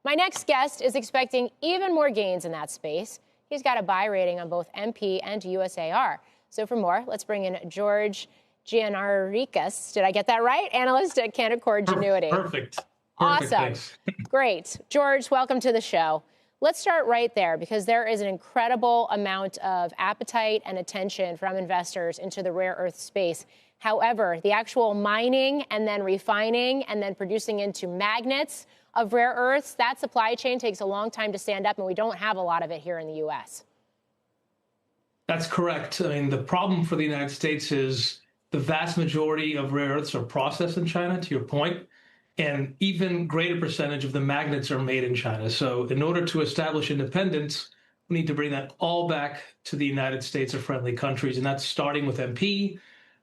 My next guest is expecting even more gains in that space. He's got a buy rating on both MP and USAR. So for more, let's bring in George Gianarikas. Did I get that right? Analyst at Canaccord Genuity. Perfect. Awesome. Thanks. Great. George, welcome to the show. Let's start right there because there is an incredible amount of appetite and attention from investors into the rare earth space. However, the actual mining and then refining and then producing into magnets of rare earths, that supply chain takes a long time to stand up, and we don't have a lot of it here in the U.S. That's correct. I mean, the problem for the United States is the vast majority of rare earths are processed in China, to your point, and even greater percentage of the magnets are made in China. So in order to establish independence, we need to bring that all back to the United States or friendly countries, and that's starting with MP.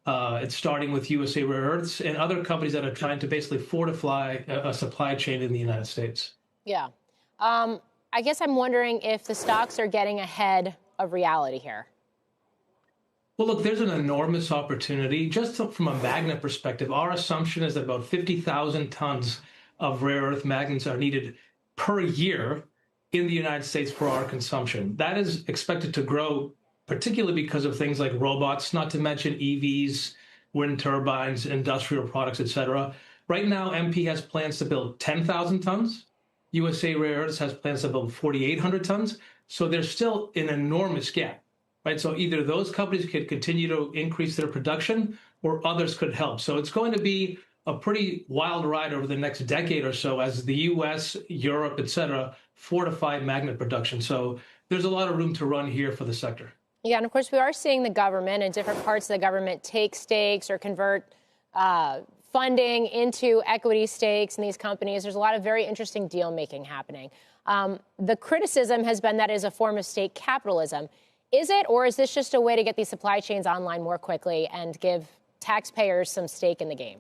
It's starting with USA Rare Earths and other companies that are trying to basically fortify a supply chain in the United States. Yeah. I guess I'm wondering if the stocks are getting ahead of reality here. Well, look, there's an enormous opportunity. Just from a magnet perspective, our assumption is that about 50,000 tons of rare earth magnets are needed per year in the United States for our consumption. That is expected to grow, particularly because of things like robots, not to mention EVs, wind turbines, industrial products, et cetera. Right now, MP has plans to build 10,000 tons. USA Rare Earths has plans to build 4,800 tons. So there's still an enormous gap, right? So either those companies could continue to increase their production or others could help. So it's going to be a pretty wild ride over the next decade or so as the US, Europe, et cetera, fortify magnet production. So there's a lot of room to run here for the sector. Yeah, and of course, we are seeing the government and different parts of the government take stakes or convert funding into equity stakes in these companies. There's a lot of very interesting deal making happening. The criticism has been that is a form of state capitalism. Is it, or is this just a way to get these supply chains online more quickly and give taxpayers some stake in the game?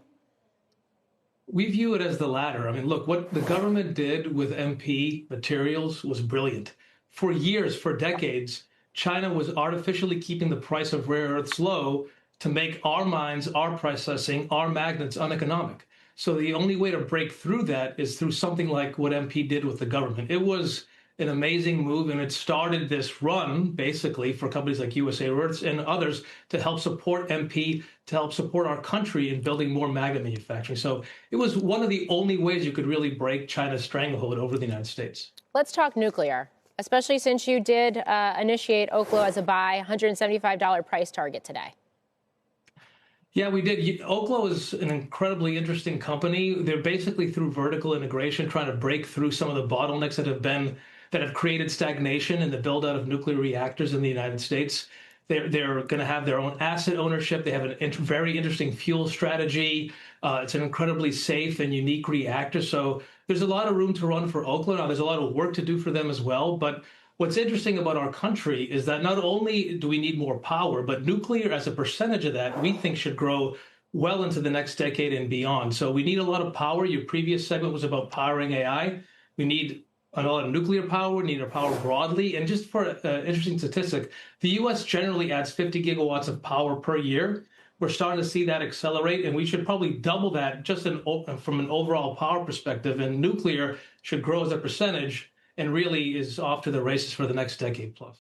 We view it as the latter. I mean, look, what the government did with MP materials was brilliant. For years, for decades, China was artificially keeping the price of rare earths low to make our mines, our processing, our magnets uneconomic. So the only way to break through that is through something like what MP did with the government. It was an amazing move, and it started this run, basically, for companies like USA Rare Earths and others to help support MP, to help support our country in building more magnet manufacturing. So it was one of the only ways you could really break China's stranglehold over the United States. Let's talk nuclear, especially since you did initiate Oklo as a buy, $175 price target today. Yeah, we did. Oklo is an incredibly interesting company. They're basically, through vertical integration, trying to break through some of the bottlenecks that have created stagnation in the build out of nuclear reactors in the United States. They're going to have their own asset ownership. They have a very interesting fuel strategy. It's an incredibly safe and unique reactor. So there's a lot of room to run for Oklo. Now, there's a lot of work to do for them as well. But what's interesting about our country is that not only do we need more power, but nuclear as a percentage of that, we think should grow well into the next decade and beyond. So we need a lot of power. Your previous segment was about powering AI. We need a lot of nuclear power. We need our power broadly. And just for an interesting statistic, the U.S. generally adds 50 gigawatts of power per year. We're starting to see that accelerate, and we should probably double that just from an overall power perspective. And nuclear should grow as a percentage and really is off to the races for the next decade plus.